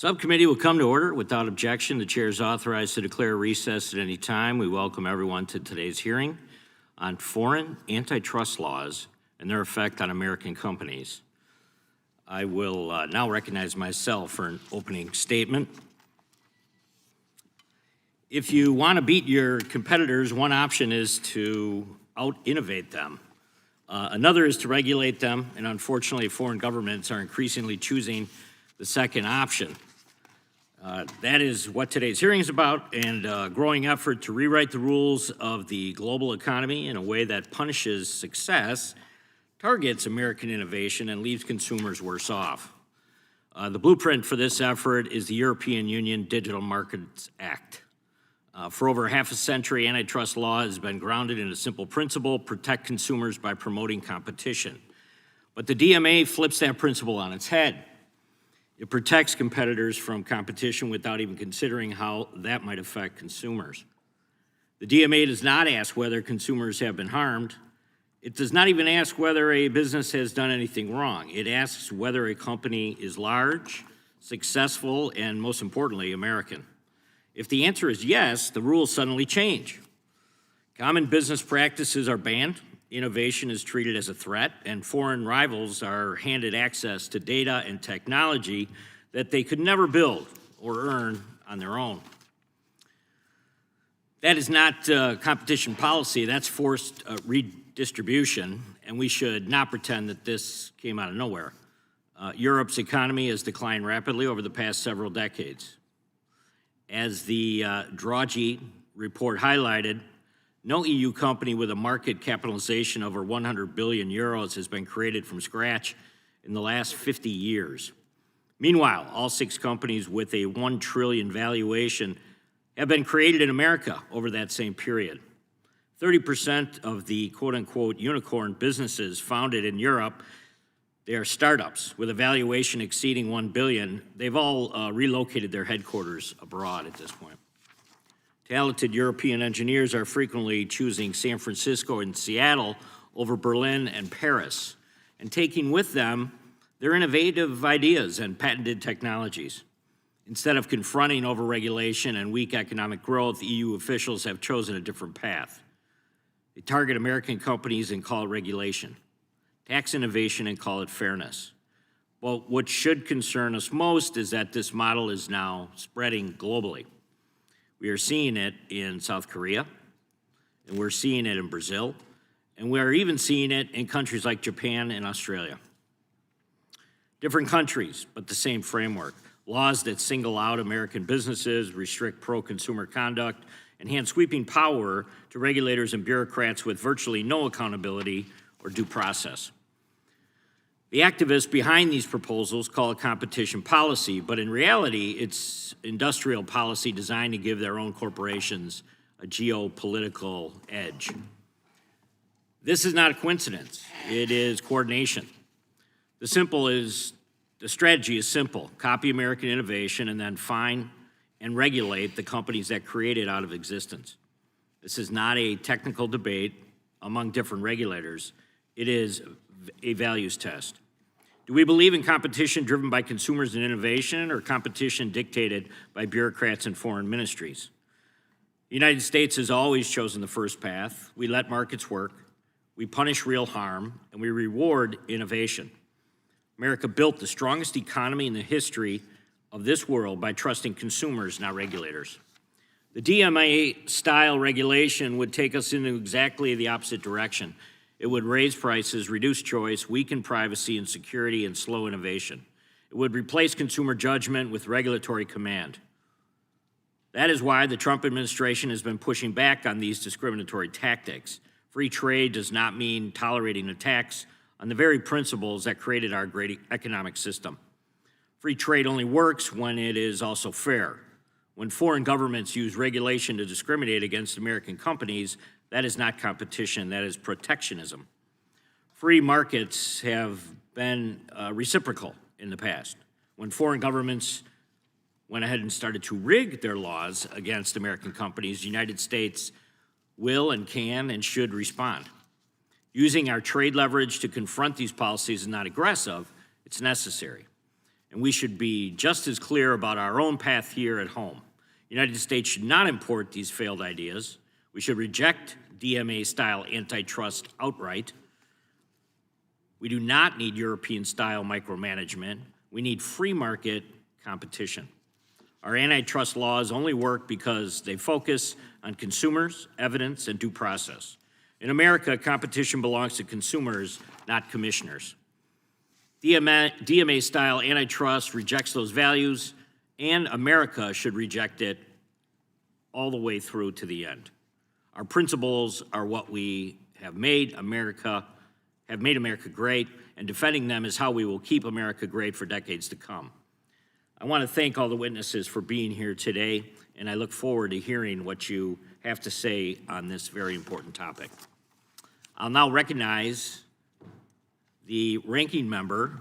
Subcommittee will come to order without objection. The chair is authorized to declare recess at any time. We welcome everyone to today's hearing on foreign antitrust laws and their effect on American companies. I will now recognize myself for an opening statement. If you want to beat your competitors, one option is to out-innovate them. Another is to regulate them, and unfortunately, foreign governments are increasingly choosing the second option. That is what today's hearing is about, and a growing effort to rewrite the rules of the global economy in a way that punishes success, targets American innovation, and leaves consumers worse off. The blueprint for this effort is the European Union Digital Markets Act. For over half a century, antitrust law has been grounded in a simple principle: protect consumers by promoting competition. But the DMA flips that principle on its head. It protects competitors from competition without even considering how that might affect consumers. The DMA does not ask whether consumers have been harmed. It does not even ask whether a business has done anything wrong. It asks whether a company is large, successful, and most importantly, American. If the answer is yes, the rules suddenly change. Common business practices are banned, innovation is treated as a threat, and foreign rivals are handed access to data and technology that they could never build or earn on their own. That is not competition policy, that's forced redistribution, and we should not pretend that this came out of nowhere. Europe's economy has declined rapidly over the past several decades. As the Draghi report highlighted, no EU company with a market capitalization over 100 billion euros has been created from scratch in the last 50 years. Meanwhile, all 6 companies with a 1 trillion valuation have been created in America over that same period. 30% of the quote-unquote unicorn businesses founded in Europe, they are startups with a valuation exceeding 1 billion. They've all relocated their headquarters abroad at this point. Talented European engineers are frequently choosing San Francisco and Seattle over Berlin and Paris, and taking with them their innovative ideas and patented technologies. Instead of confronting overregulation and weak economic growth, EU officials have chosen a different path. They target American companies and call it regulation, tax innovation and call it fairness. Well, what should concern us most is that this model is now spreading globally. We are seeing it in South Korea, and we're seeing it in Brazil, and we're even seeing it in countries like Japan and Australia. Different countries, but the same framework. Laws that single out American businesses, restrict pro-consumer conduct, and hand sweeping power to regulators and bureaucrats with virtually no accountability or due process. The activists behind these proposals call it competition policy, but in reality, it's industrial policy designed to give their own corporations a geopolitical edge. This is not a coincidence. It is coordination. The strategy is simple: copy American innovation and then find and regulate the companies that create it out of existence. This is not a technical debate among different regulators. It is a values test. Do we believe in competition driven by consumers and innovation, or competition dictated by bureaucrats and foreign ministries? The United States has always chosen the first path. We let markets work, we punish real harm, and we reward innovation. America built the strongest economy in the history of this world by trusting consumers, not regulators. The DMA-style regulation would take us into exactly the opposite direction. It would raise prices, reduce choice, weaken privacy and security, and slow innovation. It would replace consumer judgment with regulatory command. That is why the Trump administration has been pushing back on these discriminatory tactics. Free trade does not mean tolerating attacks on the very principles that created our great economic system. Free trade only works when it is also fair. When foreign governments use regulation to discriminate against American companies, that is not competition, that is protectionism. Free markets have been reciprocal in the past. When foreign governments went ahead and started to rig their laws against American companies, the United States will and can and should respond. Using our trade leverage to confront these policies is not aggressive, it's necessary. and we should be just as clear about our own path here at home. The United States should not import these failed ideas. We should reject DMA-style antitrust outright. We do not need European-style micromanagement. We need free market competition. Our antitrust laws only work because they focus on consumers, evidence, and due process. In America, competition belongs to consumers, not commissioners. DMA-style antitrust rejects those values, and America should reject it all the way through to the end. Our principles are what we have made America great, and defending them is how we will keep America great for decades to come. I want to thank all the witnesses for being here today, and I look forward to hearing what you have to say on this very important topic. I'll now recognize the ranking member